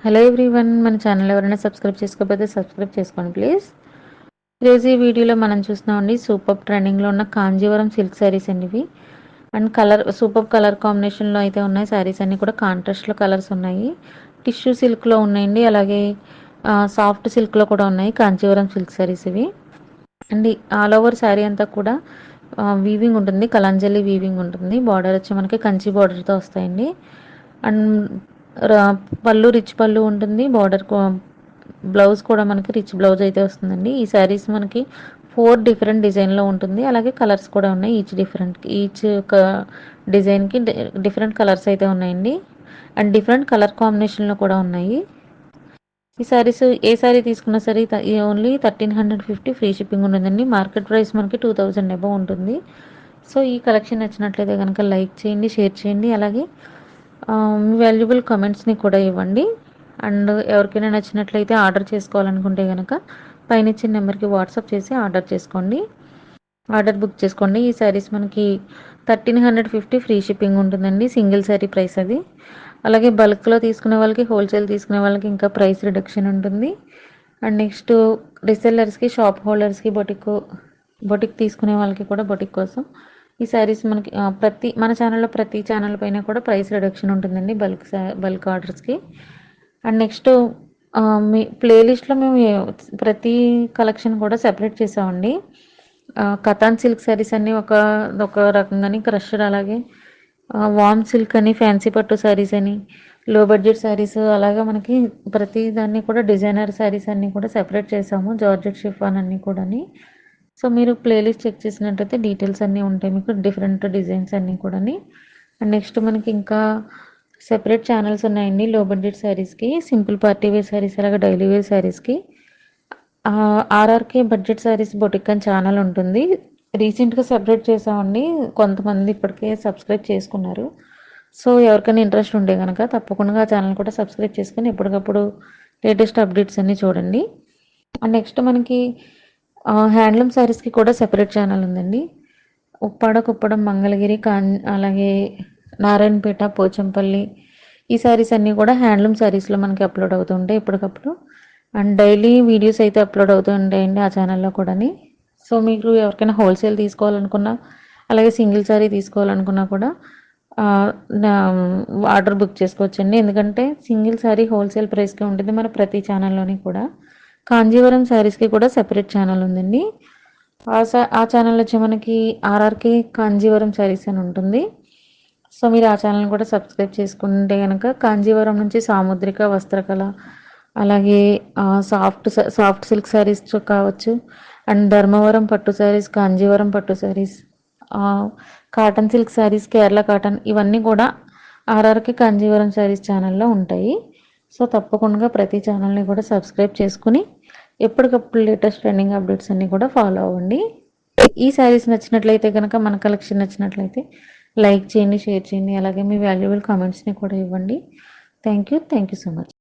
Hello everyone, మన channel ఎవరైనా subscribe చేసుకోకపోతే సబ్స్క్రైబ్ చేసుకోండి ప్లీజ్. ఈరోజు ఈ వీడియోలో మనం చూస్తున్నామండి సూపర్ ట్రెండింగ్లో ఉన్న కాంజీవరం సిల్క్ శారీస్ అండి ఇవి. అండ్ సూపర్ కలర్ కాంబినేషన్లో అయితే ఉన్నాయి. శారీస్ అన్నీ కూడా కాంట్రాస్ట్లో కలర్స్ ఉన్నాయి. టిష్యూ సిల్క్లో ఉన్నాయండి, అలాగే సాఫ్ట్ సిల్క్లో కూడా ఉన్నాయి కాంజీవరం సిల్క్ శారీస్ ఇవి. అండ్ ఆల్ ఓవర్ శారీ అంతా కూడా వీవింగ్ ఉంటుంది, కలంజలి వీవింగ్ ఉంటుంది. బార్డర్ వచ్చి మనకి కంచి బార్డర్తో వస్తాయండి. అండ్ పళ్ళు రిచ్ పళ్ళు ఉంటుంది. బ్లౌజ్ కూడా మనకి రిచ్ బ్లౌజ్ అయితే వస్తుందండి. ఈ శారీస్ మనకి 4 డిఫరెంట్ డిజైన్లో ఉంటుంది, అలాగే కలర్స్ కూడా ఉన్నాయి. ఈచ్ ఒక డిజైన్కి డిఫరెంట్ కలర్స్ అయితే ఉన్నాయండి. అండ్ డిఫరెంట్ కలర్ కాంబినేషన్లో కూడా ఉన్నాయి. ఈ శారీస్ ఏ శారీ తీసుకున్నా సరే ఓన్లీ 1350 ఫ్రీ షిప్పింగ్ ఉంటుందండి. మార్కెట్ ప్రైస్ మనకి 2000 అబౌవ్ ఉంటుంది. సో ఈ కలెక్షన్ నచ్చినట్లయితే కనుక లైక్ చేయండి, షేర్ చేయండి, అలాగే మీ వాల్యుబుల్ కమెంట్స్ని కూడా ఇవ్వండి. అండ్ ఎవరికైనా నచ్చినట్లయితే ఆర్డర్ చేసుకోవాలనుకుంటే కనుక పైన ఇచ్చిన నెంబర్కి వాట్సాప్ చేసి ఆర్డర్ బుక్ చేసుకోండి. ఈ శారీస్ మనకి 1350 ఫ్రీ షిప్పింగ్ ఉంటుందండి. సింగిల్ శారీ ప్రైస్ అది. అలాగే బల్క్లో తీసుకునే వాళ్ళకి, హోల్సేల్ తీసుకునే వాళ్ళకి ఇంకా ప్రైస్ రిడక్షన్ ఉంటుంది. అండ్ నెక్స్ట్ రీసెల్లర్స్కి, షాప్ హోల్డర్స్కి, బొటిక్ తీసుకునే వాళ్ళకి కూడా బొటిక్ కోసం ఈ శారీస్ మనకి మన ఛానల్లో ప్రతి ఛానల్ పైన కూడా ప్రైస్ రిడక్షన్ ఉంటుందండి బల్క్ ఆర్డర్స్కి. అండ్ నెక్స్ట్ మీ ప్లేలిస్ట్లో మేము ప్రతి కలెక్షన్ కూడా సెపరేట్ చేసామండి. కతాన్ సిల్క్ శారీస్ అన్నీ ఒక రకంగాని, క్రషర్, అలాగే వామ్ సిల్క్ అని, ఫ్యాన్సీ పట్టు శారీస్ అని, లో బడ్జెట్ శారీస్, అలాగే మనకి ప్రతి దాన్ని కూడా డిజైనర్ శారీస్ అన్నీ కూడా సెపరేట్ చేసాము. జార్జెట్ షిఫాన్ అన్నీ కూడా. సో మీరు ప్లేలిస్ట్ చెక్ చేసినట్టయితే డీటెయిల్స్ అన్నీ ఉంటాయి మీకు, డిఫరెంట్ డిజైన్స్ అన్నీ కూడా. అండ్ నెక్స్ట్ మనకి ఇంకా సెపరేట్ ఛానల్స్ ఉన్నాయండి. లో బడ్జెట్ శారీస్కి, సింపుల్ పార్టీ వేర్ శారీస్, అలాగే డైలీ వేర్ శారీస్కి. ఆర్ఆర్కే బడ్జెట్ శారీస్ బొటిక్ అని ఛానల్ ఉంటుంది. రీసెంట్గా సెపరేట్ చేసామండి. కొంతమంది ఇప్పటికే సబ్స్క్రైబ్ చేసుకున్నారు. సో ఎవరికైనా ఇంట్రెస్ట్ ఉంటే కనుక తప్పకుండా ఆ ఛానల్ కూడా సబ్స్క్రైబ్ చేసుకుని ఎప్పటికప్పుడు లేటెస్ట్ అప్డేట్స్ అన్నీ చూడండి. అండ్ నెక్స్ట్ మనకి హ్యాండ్లూమ్ శారీస్కి కూడా సెపరేట్ ఛానల్ ఉందండి. కుప్పడం, మంగళగిరి, అలాగే నారాయణపేట, పోచంపల్లి, ఈ శారీస్ అన్నీ కూడా హ్యాండ్లూమ్ శారీస్లో మనకి అప్లోడ్ అవుతూ ఉంటాయి ఎప్పటికప్పుడు. అండ్ డైలీ వీడియోస్ అయితే అప్లోడ్ అవుతూ ఉంటాయండి ఆ ఛానల్లో కూడా. సో మీకు ఎవరికైనా హోల్సేల్ తీసుకోవాలనుకున్నా, అలాగే సింగిల్ శారీ తీసుకోవాలనుకున్నా కూడా ఆర్డర్ బుక్ చేసుకోవచ్చండి. ఎందుకంటే సింగిల్ శారీ హోల్సేల్ ప్రైస్కే ఉంటుంది మన ప్రతి ఛానల్లోని కూడా. కాంజీవరం శారీస్కి కూడా సెపరేట్ ఛానల్ ఉందండి. ఆ ఛానల్ వచ్చి మనకి ఆర్ఆర్కే కాంజీవరం శారీస్ అని ఉంటుంది. సో మీరు ఆ ఛానల్ కూడా సబ్స్క్రైబ్ చేసుకుంటే కనుక కాంజీవరం నుంచి సాముద్రిక వస్త్రకళ, అలాగే సాఫ్ట్ సిల్క్ శారీస్ కావచ్చు, అండ్ ధర్మవరం పట్టు శారీస్, కాంజీవరం పట్టు saris, cotton silk saris, Kerala cotton, ఇవన్నీ కూడా ఆర్ఆర్కే కాంజీవరం శారీస్ ఛానల్లో ఉంటాయి. సో తప్పకుండా ప్రతి ఛానల్ని కూడా సబ్స్క్రైబ్ చేసుకుని ఎప్పటికప్పుడు లేటెస్ట్ ట్రెండింగ్ అప్డేట్స్ అన్నీ కూడా ఫాలో అవ్వండి. ఈ శారీస్ నచ్చినట్లయితే కనుక, మన కలెక్షన్ నచ్చినట్లయితే లైక్ చేయండి, షేర్ చేయండి, అలాగే మీ వాల్యుబుల్ కామెంట్స్ని కూడా ఇవ్వండి. Thank you so much.